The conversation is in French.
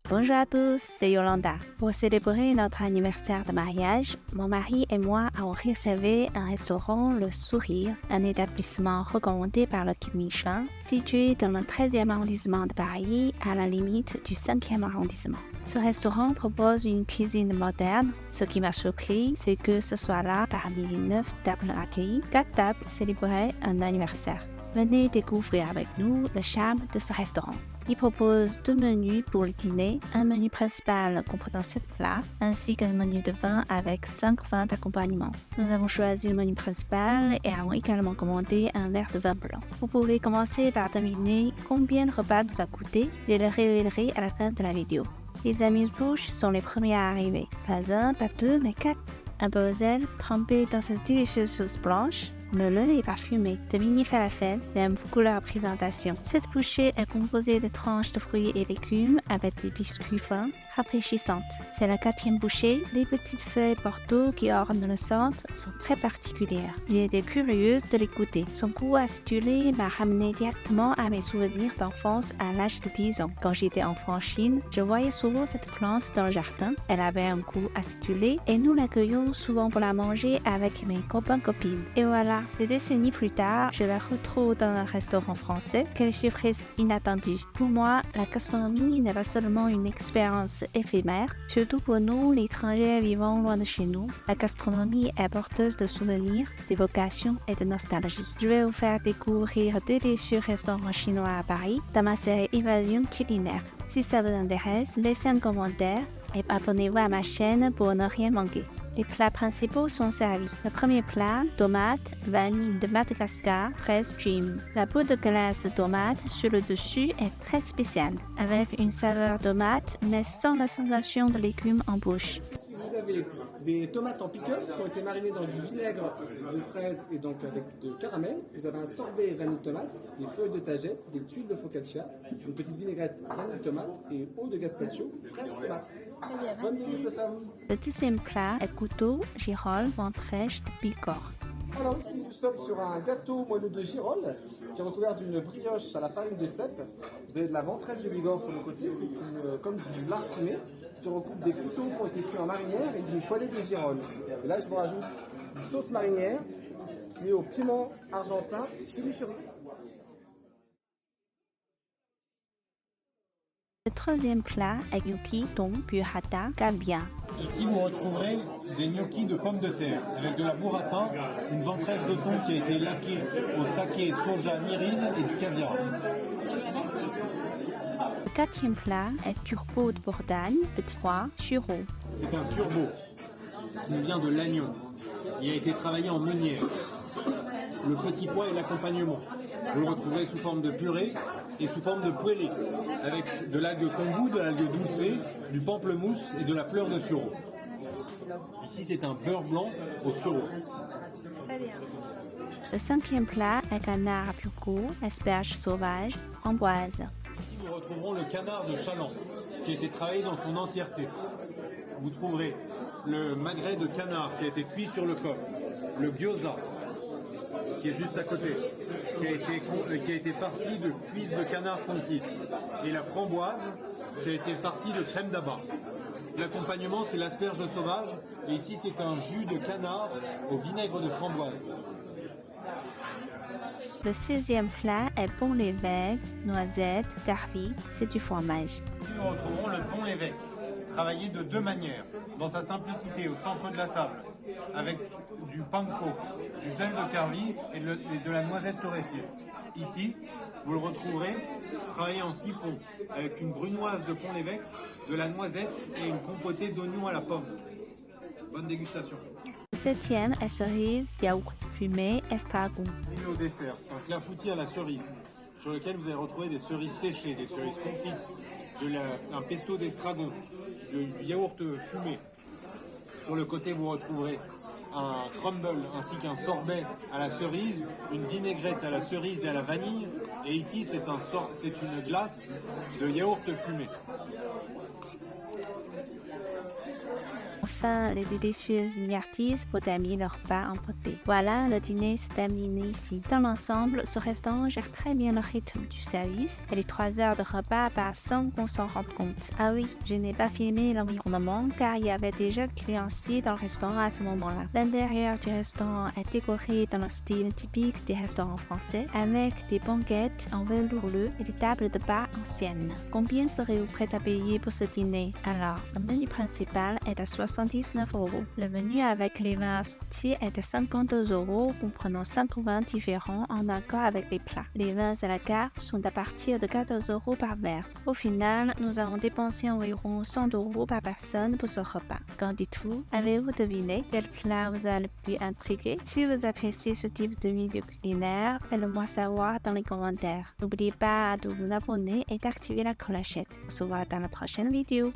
Bonjour à tous, c'est Yolanda. Pour célébrer notre anniversaire de mariage, mon mari et moi avons réservé un restaurant Le Sourire, un établissement recommandé par le guide Michelin, situé dans le 13e arrondissement de Paris, à la limite du 5e arrondissement. Ce restaurant propose une cuisine moderne. Ce qui m'a surpris, c'est que ce soit là, parmi les 9 tables accueillies, 4 tables célébraient un anniversaire. Venez découvrir avec nous le charme de ce restaurant. Il propose 2 menus pour le dîner, un menu principal comprenant 7 plats, ainsi qu'un menu de vin avec 5 vins d'accompagnement. Nous avons choisi le menu principal et avons également commandé un verre de vin blanc. Vous pourrez commencer par deviner combien le repas nous a coûté. Je le révélerai à la fin de la vidéo. Les amuse-bouches sont les premiers à arriver. Pas un, pas deux, mais 4. Un bosel trempé dans cette délicieuse sauce blanche. Le lait est parfumé de mini falafel. J'aime beaucoup leur présentation. Cette bouchée est composée de tranches de fruits et légumes avec des biscuits fins rafraîchissantes. C'est la 4e bouchée. Les petites feuilles Bordeaux qui ornent le centre sont très particulières. J'ai été curieuse de les goûter. Son goût acidulé m'a ramené directement à mes souvenirs d'enfance à l'âge de 10 ans. Quand j'étais enfant en Chine, je voyais souvent cette plante dans le jardin. Elle avait un goût acidulé et nous l'accueillons souvent pour la manger avec mes copains-copines. Et voilà, des décennies plus tard, je la retrouve dans un restaurant français. Quelle surprise inattendue. Pour moi, la gastronomie n'est pas seulement une expérience éphémère, surtout pour nous, les étrangers vivant loin de chez nous. La gastronomie est porteuse de souvenirs, d'évocations et de nostalgie. Je vais vous faire découvrir des délicieux restaurants chinois à Paris dans ma série Évasion culinaire. Si ça vous intéresse, laissez un commentaire et abonnez-vous à ma chaîne pour ne rien manquer. Les plats principaux sont servis. Le premier plat, tomate, vanille de Madagascar, fraise dream. La peau de glace de tomate sur le dessus est très spéciale, avec une saveur tomate, mais sans la sensation de légumes en bouche. Ici, vous avez des tomates en pickles qui ont été marinées dans du vinaigre de fraise et donc avec de caramel. Vous avez un sorbet vanille tomate, des feuilles de tagette, des tuiles de focaccia, une petite vinaigrette vanille tomate et eau de gazpacho, fraise tomate. Très bien, bonne dégustation. Le deuxième plat est couteau, girolles, ventrèche de Bigorre. Alors ici, nous sommes sur un gâteau moelleux de girolles qui est recouvert d'une brioche à la farine de cèpe. Vous avez de la ventrèche de Bigorre sur le côté, c'est comme du lard fumé. Je recoupe des couteaux qui ont été cuits en marinière et d'une poêlée de girolles. Et là, je vous rajoute une sauce marinière cuite au piment argentin chimichurri. Le troisième plat est gnocchi, thon, burrata, caviar. Ici, vous retrouverez des gnocchis de pommes de terre avec de la burrata, une ventrèche de thon qui a été laquée au saké, soja, mirin et du caviar. Le quatrième plat est turbo de Bourdagne, petit pois, churros. C'est un turbo qui nous vient de l'agneau. Il a été travaillé en meunière. Le petit pois est l'accompagnement. Vous le retrouverez sous forme de purée et sous forme de poêlée, avec de l'algue kombu, de l'algue dulce, du pamplemousse et de la fleur de sureau. Ici, c'est un beurre blanc au sureau. Très bien. Le cinquième plat est canard à purco, asperges sauvages, framboises. Ici, nous retrouverons le canard de Chaland, qui a été travaillé dans son entièreté. Vous trouverez le magret de canard qui a été cuit sur le coq, le gyoza, qui est juste à côté, qui a été farci de cuisses de canard confites, et la framboise qui a été farcie de crème d'abat. L'accompagnement, c'est l'asperge sauvage, et ici c'est un jus de canard au vinaigre de framboise. Le sixième plat est pont l'évêque, noisettes, garvis, c'est du fromage. Ici, nous retrouverons le pont l'évêque, travaillé de 2 manières, dans sa simplicité au centre de la table, avec du panko, du gel de carvi et de la noisette torréfiée. Ici, vous le retrouverez travaillé en siphon, avec une brunoise de pont l'évêque, de la noisette et une compotée d'oignons à la pomme. Bonne dégustation. Le septième est cerise, yaourt fumé, estragon. Dîner au dessert, c'est un clafoutis à la cerise, sur lequel vous allez retrouver des cerises séchées, des cerises confites, un pesto d'estragon, du yaourt fumé. Sur le côté, vous retrouverez un crumble ainsi qu'un sorbet à la cerise, une vinaigrette à la cerise et à la vanille. Et ici, c'est une glace de yaourt fumé. enfin les délicieuses milliardises pour terminer le repas emporté. Voilà, le dîner s'est terminé ici. Dans l'ensemble, ce restaurant gère très bien le rythme du service et les 3 heures de repas passent sans qu'on s'en rende compte. Ah oui, je n'ai pas filmé l'environnement car il y avait déjà de créanciers dans le restaurant à ce moment-là. L'intérieur du restaurant est décoré dans le style typique des restaurants français avec des banquettes en velours bleu et des tables de bar anciennes. Combien serez-vous prêt à payer pour ce dîner? Alors, le menu principal est à 79 €. Le menu avec les vins assortis est à 52 €, comprenant 5 vins différents en accord avec les plats. Les vins à la carte sont à partir de 14 € par verre. Au final, nous avons dépensé environ 100 € par personne pour ce repas. Qu'en dites-vous? Avez-vous deviné quel plat vous a le plus intrigué? Si vous appréciez ce type de vidéo culinaire, faites-le moi savoir dans les commentaires. N'oubliez pas de vous abonner et d'activer la clochette. On se voit dans la prochaine vidéo.